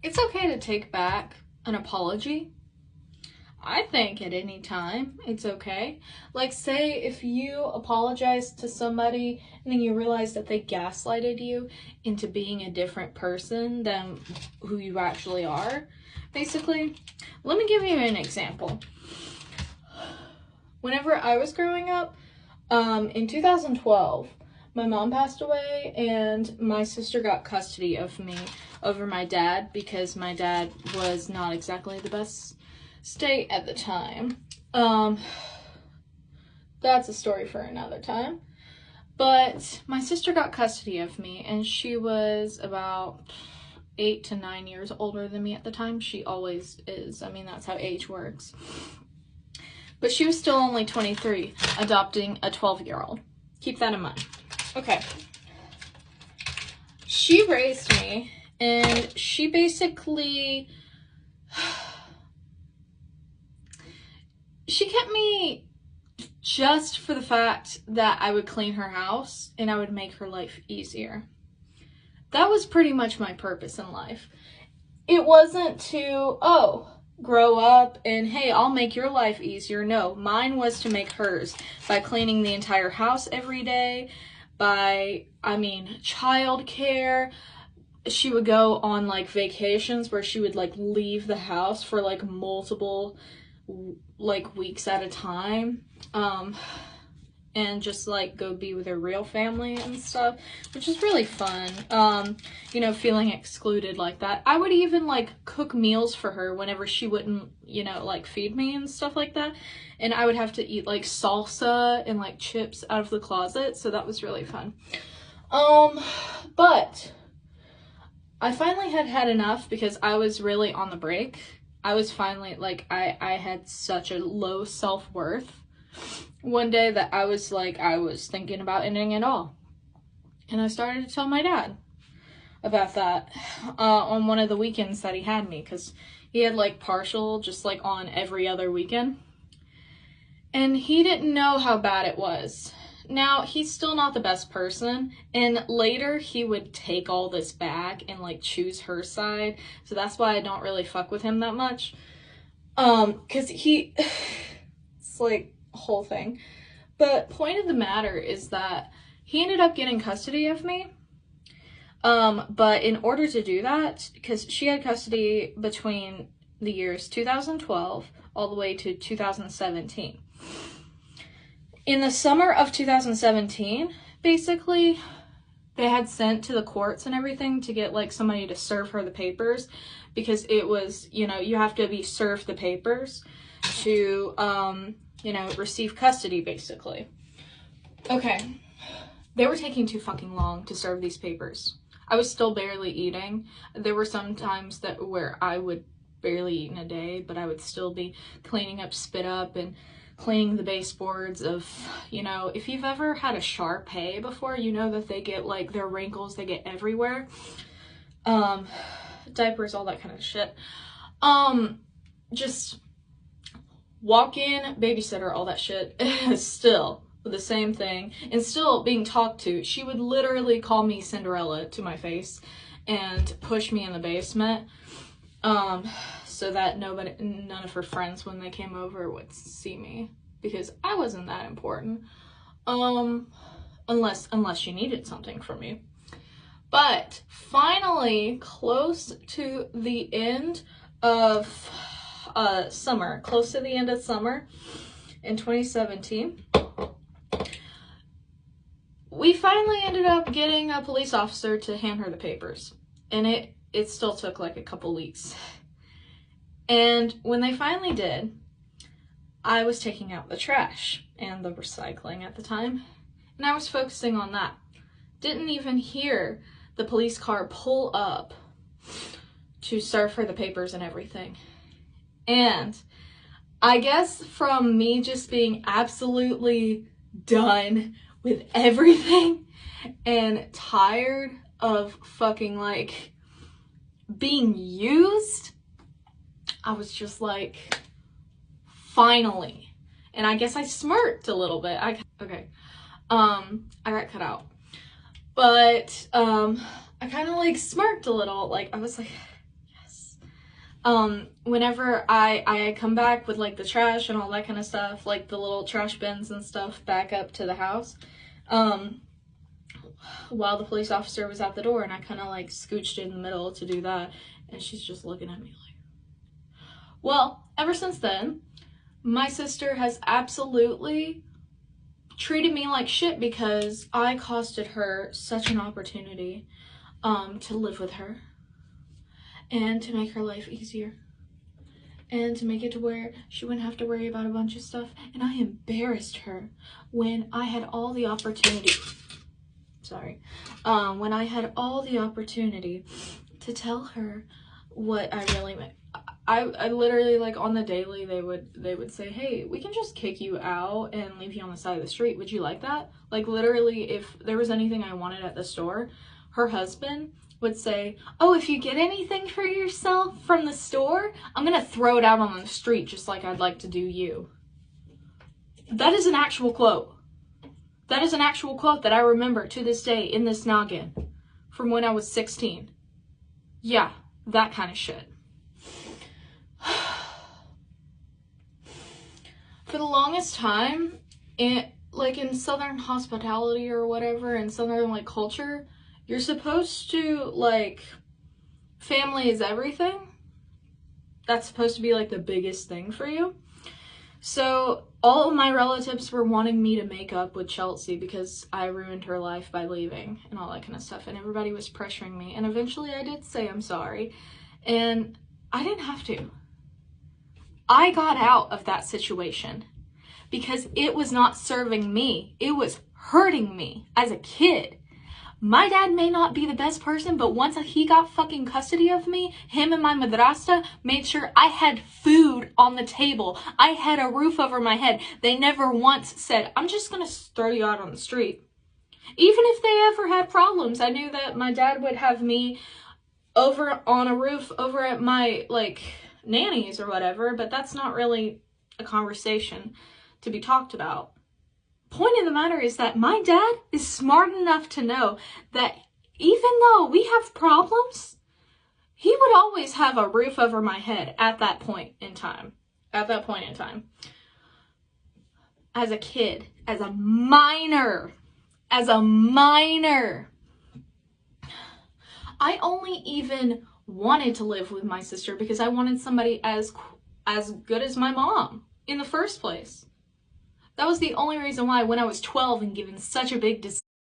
It's okay to take back an apology. I think at any time it's okay. Like, say if you apologize to somebody and then you realize that they gaslighted you into being a different person than who you actually are. Basically, let me give you an example. Whenever I was growing up, in 2012, my mom passed away and my sister got custody of me over my dad because my dad was not exactly the best state at the time. That's a story for another time. But my sister got custody of me and she was about 8 to 9 years older than me at the time. She always is. I mean, that's how age works. But she was still only 23, adopting a 12-year-old. Keep that in mind. Okay. She raised me, and she basically... She kept me just for the fact that I would clean her house, and I would make her life easier. That was pretty much my purpose in life. It wasn't to, grow up and, hey, I'll make your life easier. No, mine was to make hers by cleaning the entire house every day, by, childcare. She would go on, like, vacations where she would, like, leave the house for, like, multiple, like, weeks at a time, and just, like, go be with her real family and stuff, which is really fun, feeling excluded like that. I would even, like, cook meals for her whenever she wouldn't, like, feed me and stuff like that, and I would have to eat, like, salsa and, like, chips out of the closet, so that was really fun. But I finally had enough because I was really on the break. I was finally, like, I had such a low self-worth one day that I was thinking about ending it all. And I started to tell my dad about that on one of the weekends that he had me, because he had, like, partial just, like, on every other weekend. And he didn't know how bad it was. Now, he's still not the best person, and later he would take all this back and, like, choose her side, so that's why I don't really fuck with him that much, because it's, like, a whole thing. But point of the matter is that he ended up getting custody of me, but in order to do that, because she had custody between the years 2012 all the way to 2017. In the summer of 2017, basically, they had sent to the courts and everything to get, like, somebody to serve her the papers, because it was, you have to be served the papers to, receive custody, basically. Okay. They were taking too fucking long to serve these papers. I was still barely eating. There were some times where I would barely eat in a day, but I would still be cleaning up spit up and cleaning the baseboards of, if you've ever had a Shar Pei before, you know that they get, like, their wrinkles, they get everywhere. Diapers, all that kind of shit. Just walk in, babysitter, all that shit. Still the same thing, and still being talked to. She would literally call me Cinderella to my face and push me in the basement, so that none of her friends, when they came over, would see me, because I wasn't that important, unless she needed something from me. But finally, close to the end of summer in 2017, we finally ended up getting a police officer to hand her the papers, and it still took, like, a couple weeks. And when they finally did, I was taking out the trash and the recycling at the time, and I was focusing on that. Didn't even hear the police car pull up to serve her the papers and everything. And I guess from me just being absolutely done with everything and tired of fucking, like, being used, I was just like, finally. And I guess I smirked a little bit. I got cut out. But I kind of, like, smirked a little. Like, I was like, yes, Whenever I come back with like the trash and all that kind of stuff, like the little trash bins and stuff back up to the house, while the police officer was at the door, and I kind of like scooched in the middle to do that, and she's just looking at me like, well, ever since then, my sister has absolutely treated me like shit because I costed her such an opportunity to live with her and to make her life easier and to make it to where she wouldn't have to worry about a bunch of stuff. And I embarrassed her when I had all the opportunity. When I had all the opportunity to tell her what I really meant. I literally, like, on the daily, they would say, hey, we can just kick you out and leave you on the side of the street. Would you like that? Like, literally, if there was anything I wanted at the store, her husband would say, oh, if you get anything for yourself from the store, I'm gonna throw it out on the street just like I'd like to do you. That is an actual quote. That is an actual quote that I remember to this day in this noggin from when I was 16. Yeah, that kind of shit. For the longest time, in Southern hospitality or whatever, in Southern, like, culture, you're supposed to, like, family is everything. That's supposed to be, like, the biggest thing for you. So all of my relatives were wanting me to make up with Chelsea because I ruined her life by leaving and all that kind of stuff. And everybody was pressuring me. And eventually I did say I'm sorry. And I didn't have to. I got out of that situation because it was not serving me. It was hurting me as a kid. My dad may not be the best person, but once he got fucking custody of me, him and my madrasta made sure I had food on the table. I had a roof over my head. They never once said, I'm just gonna throw you out on the street. Even if they ever had problems, I knew that my dad would have me over on a roof over at my, like, nannies or whatever, but that's not really a conversation to be talked about. Point of the matter is that my dad is smart enough to know that even though we have problems, he would always have a roof over my head at that point in time. As a kid, as a minor, I only even wanted to live with my sister because I wanted somebody as good as my mom in the first place. That was the only reason why, when I was 12 and given such a big decision